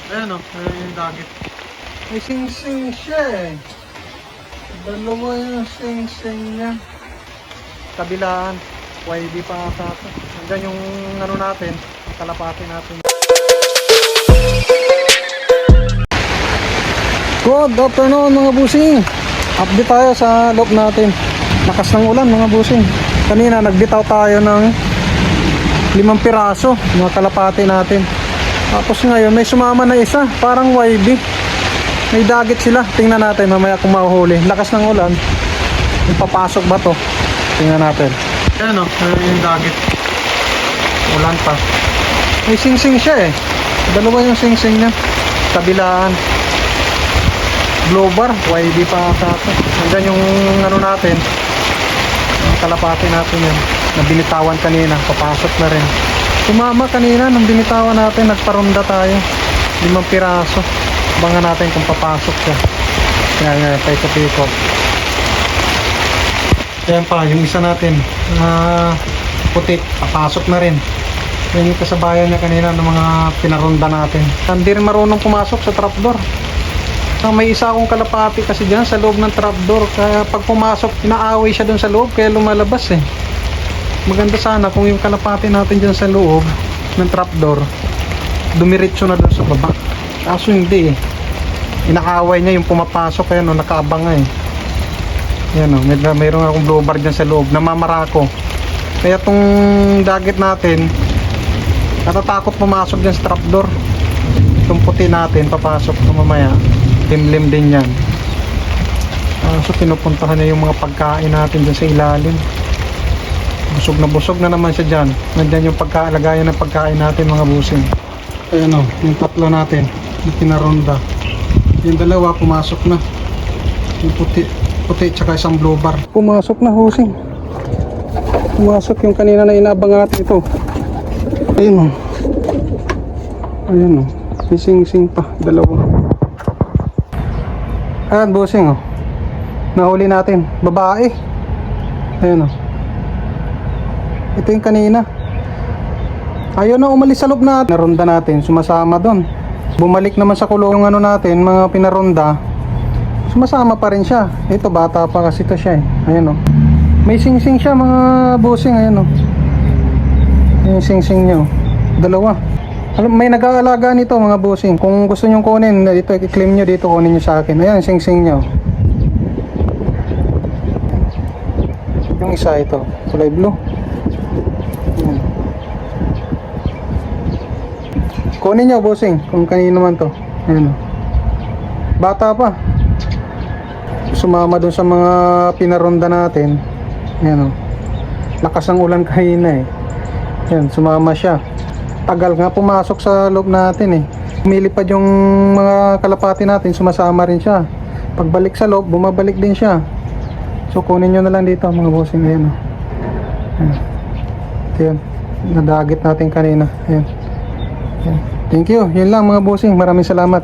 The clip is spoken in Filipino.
Ayan o, ayan yung dagit. May sing-sing siya eh. Dalawa yung sing-sing niya. Kabilaan, YB pa ata ito. Hanggang yung ano natin, kalapati natin. Good afternoon mga busing. Update tayo sa loob natin. Lakas ng ulan mga busing. Kanina nagbitaw tayo ng 5 piraso mga kalapati natin. Tapos ngayon may sumama na isa, parang YB. May dagit sila. Tingnan natin mamaya kung mahuhuli. Lakas ng ulan. Kung papasok ba to? Tingnan natin. Ayan o, ayan yung dagit. Ulan pa. May sing-sing siya eh. Dalawa yung sing-sing niya. Kabilaan. Global, YB pa sa atin. Hanggang yung ano natin, yung kalapati natin yan. Na binitawan kanina, papasok na rin. Sumama kanina nung binitawan natin, nagparonda tayo. 5 piraso. Abangan natin kung papasok siya. Yan, paikot-ikot. Yan pa, yung isa natin puti, papasok na rin. Yan yung kasabayan niya kanina ng mga pinaronda natin. Hindi rin marunong pumasok sa trapdoor. May isa akong kalapati kasi dyan sa loob ng trapdoor. Kaya pag pumasok, inaaway siya dun sa loob, kaya lumalabas eh. Maganda sana kung yung kalapati natin dyan sa loob ng trapdoor, dumiretso na dun sa baba. Kaso hindi eh. Inaaway niya yung pumapasok, kaya no, nakaabang nga eh. Yan o, mayroon akong blowbar dyan sa loob, namamarako. Kaya tong dagit natin, natatakot pumasok dyan sa trapdoor. Itong puti natin, papasok na mamaya. Limlim din yan. So pinupuntahan niya yung mga pagkain natin dyan sa ilalim. Busog na naman siya dyan. Nandyan yung pagkalagayan ng pagkain natin mga busing. Ayan o, yung tatlo natin, yung pinaronda. Yung dalawa pumasok na. Yung puti tsaka isang blue bar. Pumasok na busing. Pumasok yung kanina na inabangan natin ito. Ayun o. Ayan o. May sing-sing pa, dalawa. Ayan busing o. Nahuli natin, babae. Ayan o. Ito yung kanina. Ayaw na umalis sa loob natin. Naronda natin, sumasama doon. Bumalik naman sa kulong ano natin, mga pinaronda. Sumasama pa rin siya. Ito, bata pa kasi ito siya eh. Ayan o. May sing-sing siya mga busing. Ayan o. Yung sing-sing niya o. Dalawa. May nag-aalaga nito mga busing. Kung gusto nyo kunin, dito i-claim nyo dito, kunin nyo sa akin. Ayan, sing-sing niya o. Yung isa ito, kulay blue. Kunin nyo busing kung kanino man to. Ayan o. Bata pa. Sumama dun sa mga pinaronda natin. Ayan o. Lakas ng ulan kanina eh. Ayan, sumama siya. Tagal nga pumasok sa loob natin eh. Umilipad yung mga kalapati natin, sumasama rin siya. Pagbalik sa loob, bumabalik din siya. So kunin nyo na lang dito mga busing. Ayan o. Ayan. Ito yun. Nadagit natin kanina. Ayan. Thank you. Yun lang mga bossing. Maraming salamat.